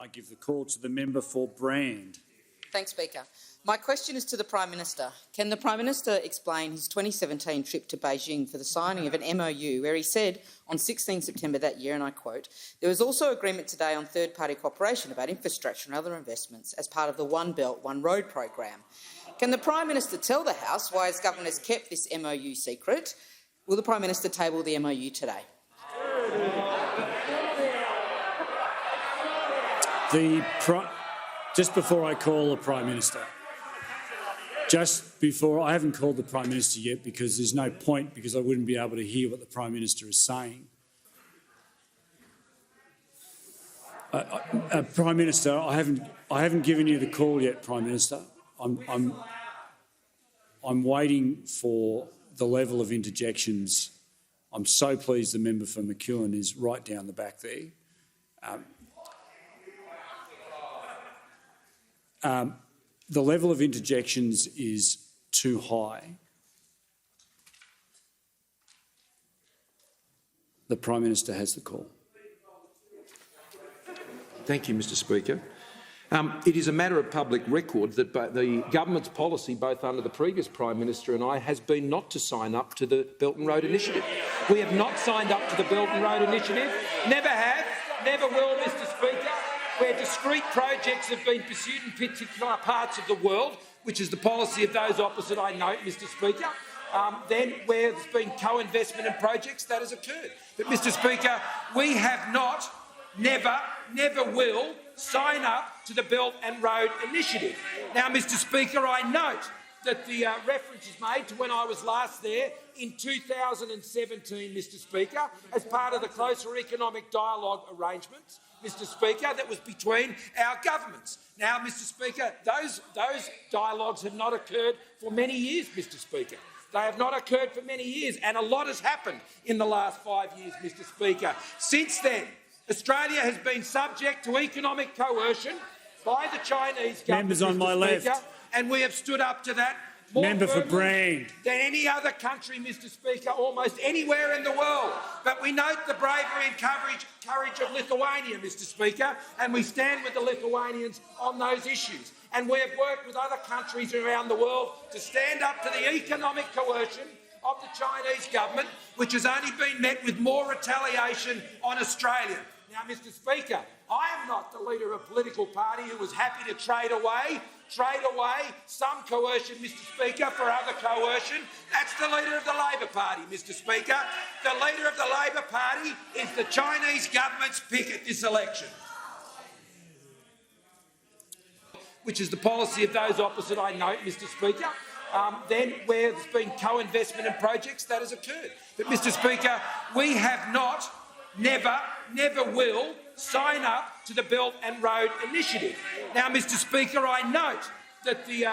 I give the call to the member for Brand. Thanks, Speaker. My question is to the Prime Minister. Can the Prime Minister explain his 2017 trip to Beijing for the signing of an MOU where he said on 16 September that year, and I quote, "There was also agreement today on third-party cooperation about infrastructure and other investments as part of the One Belt, One Road program." Can the Prime Minister tell the House why his government has kept this MOU secret? Will the Prime Minister table the MOU today? Just before I call the Prime Minister, I haven't called the Prime Minister yet because there's no point, because I wouldn't be able to hear what the Prime Minister is saying. Prime Minister, I haven't given you the call yet, Prime Minister. I'm waiting for the level of interjections. I'm so pleased the member for McEwen is right down the back there. The level of interjections is too high. The Prime Minister has the call. Thank you, Mr Speaker. It is a matter of public record that the government's policy, both under the previous Prime Minister and I, has been not to sign up to the Belt and Road Initiative. We have not signed up to the Belt and Road Initiative, never have, never will, Mr Speaker, where discrete projects have been pursued in particular parts of the world, which is the policy of those opposite, I note, Mr Speaker, then where there's been co-investment in projects, that has occurred. But, Mr Speaker, we have not, never will sign up to the Belt and Road Initiative. Now, Mr Speaker, I note that the reference is made to when I was last there in 2017, Mr Speaker, as part of the closer economic dialogue arrangements, Mr Speaker, that was between our governments. Now, Mr Speaker, those dialogues have not occurred for many years, Mr Speaker. They have not occurred for many years, and a lot has happened in the last 5 years, Mr Speaker. Since then, Australia has been subject to economic coercion by the Chinese government, Members on my left, and we have stood up to that more member for Brand than any other country, Mr Speaker, almost anywhere in the world. But we note the bravery and courage of Lithuania, Mr Speaker, and we stand with the Lithuanians on those issues. And we have worked with other countries around the world to stand up to the economic coercion of the Chinese government, which has only been met with more retaliation on Australia. Now, Mr Speaker, I am not the leader of a political party who was happy to trade away some coercion, Mr Speaker, for other coercion. That's the leader of the Labor Party, Mr Speaker. The leader of the Labor Party is the Chinese government's pick at this election, which is the policy of those opposite, I note, Mr Speaker, then where there's been co-investment in projects, that has occurred. But, Mr Speaker, we have not, never will sign up to the Belt and Road Initiative. Now, Mr Speaker, I note that the